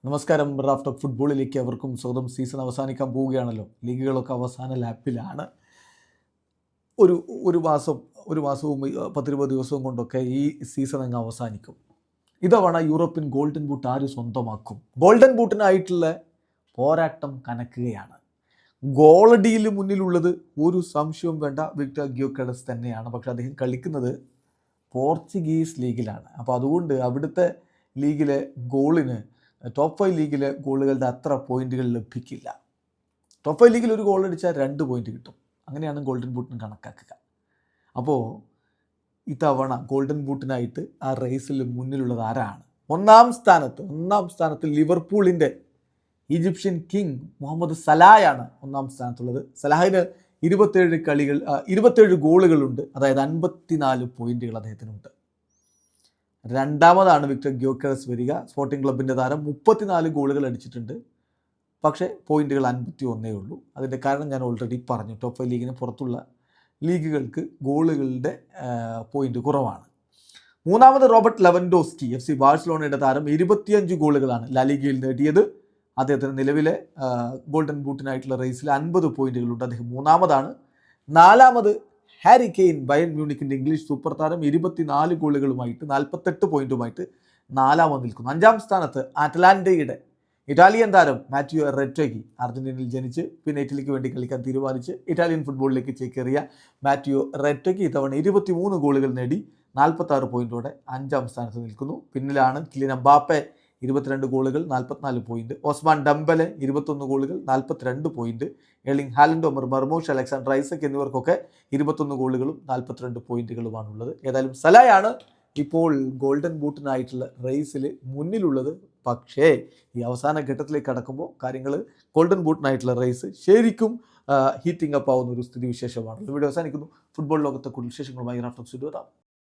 നമസ്കാരം. Raft of ഫുട്ബോളിലേക്ക് അവർക്കും സ്വന്തം. സീസൺ അവസാനിക്കാൻ പോവുകയാണല്ലോ. ലീഗുകളൊക്കെ അവസാന ലാപ്പിലാണ്. ഒരു ഒരു മാസവും 10-20 ദിവസവും കൊണ്ടൊക്കെ ഈ സീസൺ അങ്ങ് അവസാനിക്കും. ഇതവണ യൂറോപ്യൻ ഗോൾഡൻ ബൂട്ട് ആര് സ്വന്തമാക്കും? ഗോൾഡൻ ബൂട്ടിനായിട്ടുള്ള പോരാട്ടം കനക്കുകയാണ്. ഗോളടിയിൽ മുന്നിലുള്ളത് ഒരു സംശയവും വേണ്ട, വിക്ടർ ഗ്യോക്കെറസ് തന്നെയാണ്. പക്ഷേ അദ്ദേഹം കളിക്കുന്നത് പോർച്ചുഗീസ് ലീഗിലാണ്. അപ്പോൾ അതുകൊണ്ട് അവിടുത്തെ ലീഗിലെ ഗോളിന് ടോപ്പ് 5 ലീഗിലെ ഗോളുകളുടെ അത്ര പോയിന്റുകൾ ലഭിക്കില്ല. ടോപ്പ് 5 ലീഗിൽ ഒരു ഗോൾ അടിച്ചാൽ 2 പോയിന്റ് കിട്ടും. അങ്ങനെയാണ് ഗോൾഡൻ ബൂട്ടിന് കണക്കാക്കുക. അപ്പോൾ ഇത്തവണ ഗോൾഡൻ ബൂട്ടിനായിട്ട് ആ റേസിൽ മുന്നിലുള്ളത് ആരാണ്? ഒന്നാം സ്ഥാനത്ത് ലിവർപൂളിൻ്റെ ഈജിപ്ഷ്യൻ കിങ് മുഹമ്മദ് സലായാണ് ഒന്നാം സ്ഥാനത്തുള്ളത്. സലാഹിന് 27 ഗോളുകളുണ്ട്. അതായത് 54 പോയിന്റുകൾ അദ്ദേഹത്തിനുണ്ട്. രണ്ടാമതാണ് വിക്ടർ ഗ്യോക്കെറസ് വരിക. സ്പോർട്ടിംഗ് ക്ലബിൻ്റെ താരം 34 ഗോളുകൾ അടിച്ചിട്ടുണ്ട്. പക്ഷേ പോയിന്റുകൾ 51 ഉള്ളൂ. അതിൻ്റെ കാരണം ഞാൻ ഓൾറെഡി പറഞ്ഞു. ടോപ്പ് 5 ലീഗിന് പുറത്തുള്ള ലീഗുകൾക്ക് ഗോളുകളുടെ പോയിന്റ് കുറവാണ്. മൂന്നാമത് റോബർട്ട് ലെവൻഡോസ്കി, FC ബാഴ്സലോണയുടെ താരം. 25 ഗോളുകളാണ് ലാലിഗയിൽ നേടിയത്. അദ്ദേഹത്തിന് നിലവിലെ ഗോൾഡൻ ബൂട്ടിനായിട്ടുള്ള റേസിൽ 50 പോയിന്റുകളുണ്ട്. അദ്ദേഹം മൂന്നാമതാണ്. നാലാമത് ഹാരി കെയ്ൻ, ബയൺ മ്യൂണിക്കിൻ്റെ ഇംഗ്ലീഷ് സൂപ്പർ താരം. 24 ഗോളുകളുമായിട്ട് 48 പോയിന്റുമായിട്ട് നാലാമത് നിൽക്കുന്നു. അഞ്ചാം സ്ഥാനത്ത് അറ്റ്ലാന്റയുടെ ഇറ്റാലിയൻ താരം മാറ്റിയോ റെറ്റോഗി. അർജന്റീനയിൽ ജനിച്ച് പിന്നെ ഇറ്റലിക്ക് വേണ്ടി കളിക്കാൻ തീരുമാനിച്ച് ഇറ്റാലിയൻ ഫുട്ബോളിലേക്ക് ചേക്കേറിയ മാറ്റിയോ റെറ്റോഗി ഇത്തവണ 23 ഗോളുകൾ നേടി 46 പോയിന്റോടെ അഞ്ചാം സ്ഥാനത്ത് നിൽക്കുന്നു. പിന്നിലാണ് കിലിയൻ എംബാപ്പെ, 22 ഗോളുകൾ 44 പോയിന്റ്. ഓസ്മാൻ ഡംബലെ 21 ഗോളുകൾ 42 point. Erling Haaland, Omar Marmoush, Alexander Isak എന്നിവർക്കൊക്കെ 21 ഗോളുകളും 42 പോയിന്റുകളുമാണുള്ളത്. ഏതായാലും സലായാണ് ഇപ്പോൾ ഗോൾഡൻ ബൂട്ടിനായിട്ടുള്ള റേസിൽ മുന്നിലുള്ളത്. പക്ഷേ ഈ അവസാന ഘട്ടത്തിലേക്ക് കടക്കുമ്പോൾ കാര്യങ്ങൾ ഗോൾഡൻ ബൂട്ടിനായിട്ടുള്ള റേസ് ശരിക്കും ഹീറ്റിംഗ് അപ്പ് ആവുന്ന ഒരു സ്ഥിതിവിശേഷമാണ്. ഇവിടെ അവസാനിക്കുന്നു. ഫുട്ബോൾ ലോകത്തെ കൂടുതൽ വിശേഷങ്ങളുമായി റാഫ്റ്റ് ഓഫ് ഫുട്ബോൾ.